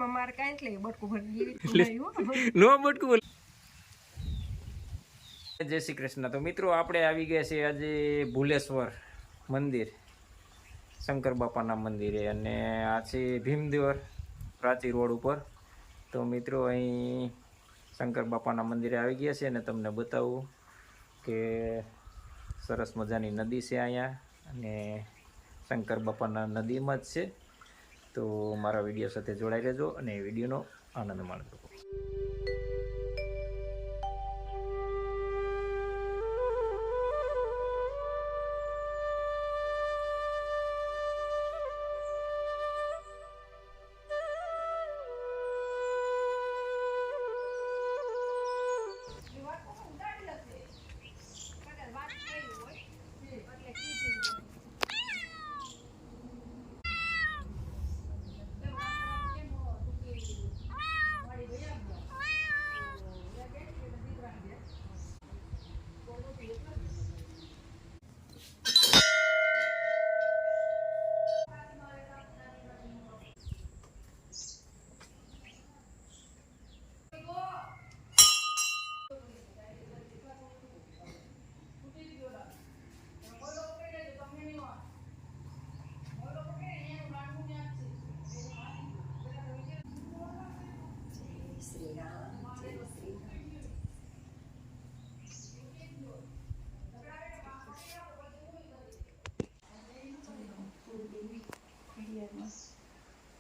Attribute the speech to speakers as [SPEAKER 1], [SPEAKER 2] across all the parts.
[SPEAKER 1] માર કાઈ એટલે બટકું ભરી
[SPEAKER 2] નો બટકું બોલ. જય શ્રી કૃષ્ણ. તો મિત્રો આપણે આવી ગયા છીએ આજે ભુલેશ્વર મંદિર, શંકર બાપાના મંદિરે, અને આ છે ભીમદેવર પ્રાચી રોડ ઉપર. તો મિત્રો અહીં શંકર બાપાના મંદિરે આવી ગયા છે અને તમને બતાવું કે સરસ મજાની નદી છે અહીંયા, અને શંકર બાપાના નદીમાં જ છે. તો મારા વિડીયો સાથે જોડાઈ રહેજો અને વિડીયોનો આનંદ માણજો.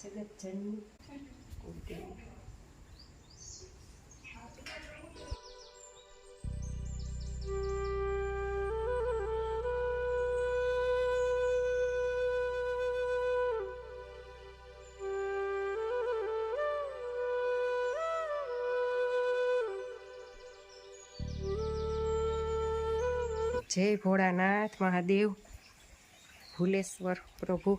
[SPEAKER 1] જગત જન્મી જય ભોળાનાથ મહાદેવ, ભુલેશ્વર પ્રભુ.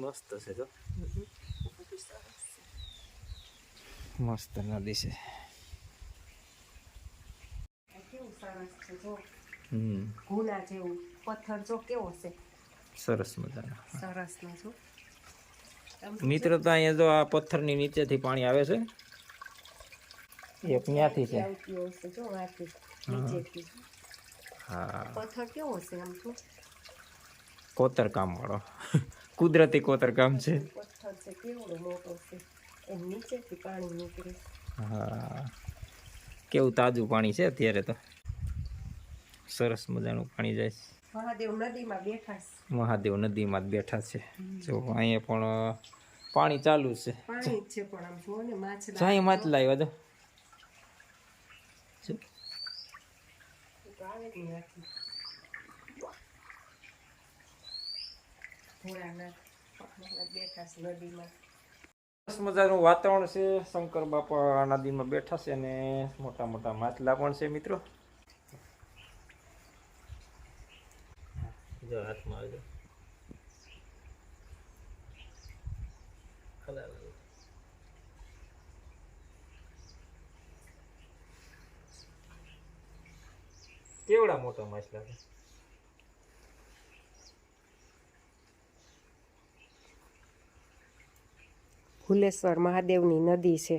[SPEAKER 2] મસ્ત છે તો, મસ્ત નદી છે.
[SPEAKER 1] કેવું સરસ છે જો, ગુના જેવું પથ્થર જો કેવો છે,
[SPEAKER 2] સરસ મજાનો.
[SPEAKER 1] સરસ નો જો
[SPEAKER 2] મિત્રો. તો અહીંયા જો આ પથ્થરની નીચેથી પાણી આવે છે, એક ત્યાંથી છે.
[SPEAKER 1] જો આથી નીચેથી.
[SPEAKER 2] હા,
[SPEAKER 1] પથ્થર કેવો છે આમ તો,
[SPEAKER 2] કોતર કામ વાળો, કુદરતી કોતર કામ છે.
[SPEAKER 1] પથ્થર છે કેવડો મોટો છે, એમ નીચેથી પાણી નીકળે.
[SPEAKER 2] હા, કેવું તાજું પાણી છે અત્યારે તો, સરસ મજાનું પાણી જાય છે.
[SPEAKER 1] મહાદેવ નદીમાં બેઠા છે,
[SPEAKER 2] મહાદેવ નદીમાં જ બેઠા છે. જો અહીંયા પણ પાણી ચાલુ છે.
[SPEAKER 1] પાણી છે પણ આમ જો ને માછલા
[SPEAKER 2] જાય માછલા આવ્યા જો.
[SPEAKER 1] આવે જ નહીં. ભોળાનાથ બેઠા છે નદીમાં.
[SPEAKER 2] સરસ મજાનું વાતાવરણ છે. શંકર બાપા નદીમાં બેઠા છે અને મોટા મોટા માછલા પણ છે મિત્રો. જો હાથમાં આવજો. કેવડા મોટા માછલા છે.
[SPEAKER 1] ભુલેશ્વર મહાદેવની નદી છે.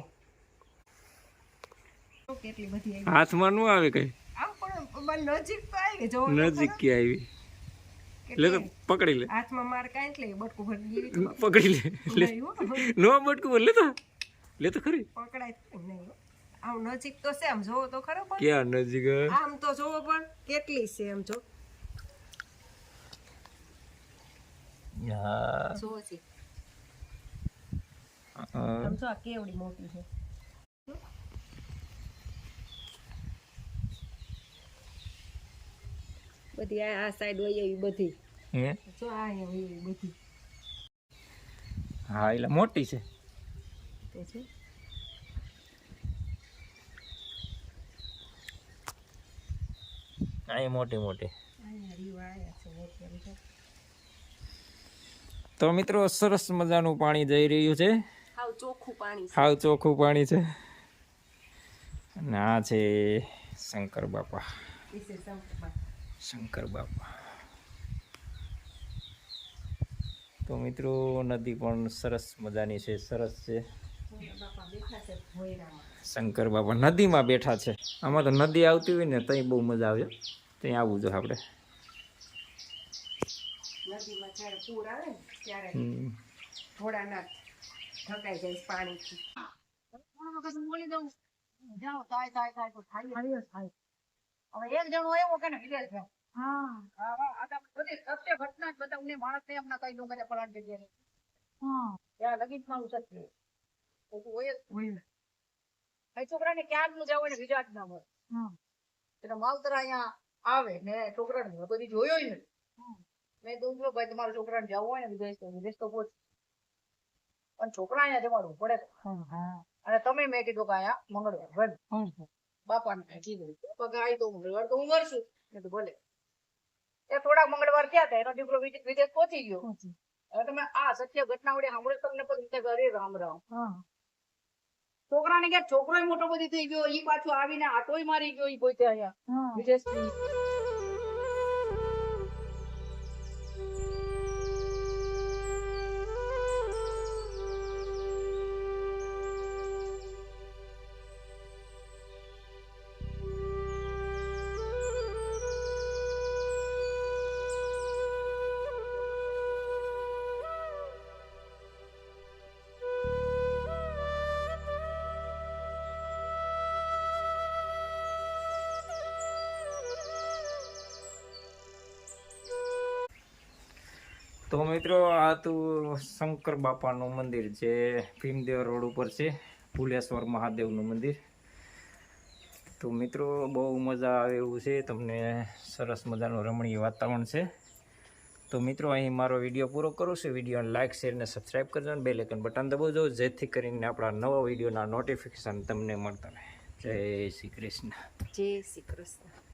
[SPEAKER 2] હાથમાં નું આવે કઈ,
[SPEAKER 1] નજીક તો આવી જો,
[SPEAKER 2] નજીક કે આવી. લે તો પકડી લે.
[SPEAKER 1] હાથમાં માર કાઈ એટલે બટકું ભરી
[SPEAKER 2] પકડી લે. નો બટકું બોલ, લે તો ખરી.
[SPEAKER 1] પકડાય નહીં. આમ નજીક તો છે, આમ જોવો તો ખરો. પણ
[SPEAKER 2] ક્યાં નજીક?
[SPEAKER 1] આમ તો જોવો પણ કેટલી છે એમ જો.
[SPEAKER 2] હા
[SPEAKER 1] જોવો છે આમ જો આ કેવડી મોટી છે. બધી આ સાઈડ હોય એવી બધી જો આ હોય એવી બધી
[SPEAKER 2] હા એટલે મોટી છે
[SPEAKER 1] તે છે.
[SPEAKER 2] અહીં મોટી મોટી.
[SPEAKER 1] અહીંયા રીવા આયા છે અત્યારે જો.
[SPEAKER 2] તો મિત્રો સરસ મજાનું પાણી જઈ રહ્યું છે.
[SPEAKER 1] હાવ ચોખ્ખું પાણી છે.
[SPEAKER 2] હાવ ચોખ્ખું પાણી છે. અને આ છે શંકર બાપા. શંકર બાપા. તો મિત્રો નદી પણ સરસ મજાની છે, સરસ છે. શંકર બાપા નદીમાં બેઠા છે. આમાં તો નદી આવતી હોય ને ત્યાં બહુ મજા આવે, ત્યાં આવવું જોઈએ આપણે.
[SPEAKER 1] નદીમાં જ્યારે પૂર આવે ને ત્યારે થોડા ના ઢકાઈ જાય પાણીથી. બોલી દઉં જાઓ થાય થાય થાય તો થાય હવે એક જણો એવો કે ને વિલેજ માં હા આ તો બધી સત્ય ઘટના જ બતાવું માણસ ને એમના કઈ નો કરે પલાટ જગ્યાએ ત્યાં લગી જ મારું સત્ય તો હોય જ છોકરાને ક્યાં નું જાવ ને વિજાત ના મળે એટલે માવતર અહીંયા આવે ને છોકરાને બધી જોયો ને મેં તો ભાઈ તમારા છોકરાને જવું હોય ને વિદેશ તો પહોંચ પણ છોકરા અહીંયા જવાનું પડે અને તમે મેં કીધું કે અહીંયા મંગળવાર બને બાપાને કીધું ગાય તો મંગળવાર તો હું મરશું તો ભલે એ થોડા મંગળવાર થયા હતા એનો દીકરો વિદેશ પહોંચી ગયો. હવે તમે આ સત્ય ઘટના વડે સાંભળે તમને પણ અરે રામ રામ છોકરાને ક્યાં છોકરો મોટો બધી થઈ ગયો ઈ પાછો આવીને આટોય મારી ગયો ઈ પોતે અહીંયા વિદેશ થી.
[SPEAKER 2] તો મિત્રો આ તો શંકર બાપાનું મંદિર છે, ભીમદેવ રોડ ઉપર છે, ભુલેશ્વર મહાદેવનું મંદિર. તો મિત્રો બહુ મજા આવે એવું છે, તમને સરસ મજાનું રમણીય વાતાવરણ છે. તો મિત્રો અહીં મારો વિડીયો પૂરો કરું છું. વિડીયોને લાઇક શેર ને સબસ્ક્રાઈબ કરજો અને બેલ આઇકન બટન દબાવજો જેથી કરીને આપણા નવા વિડીયોના નોટિફિકેશન તમને મળતા રહે. જય શ્રી કૃષ્ણ.
[SPEAKER 1] જય શ્રી કૃષ્ણ.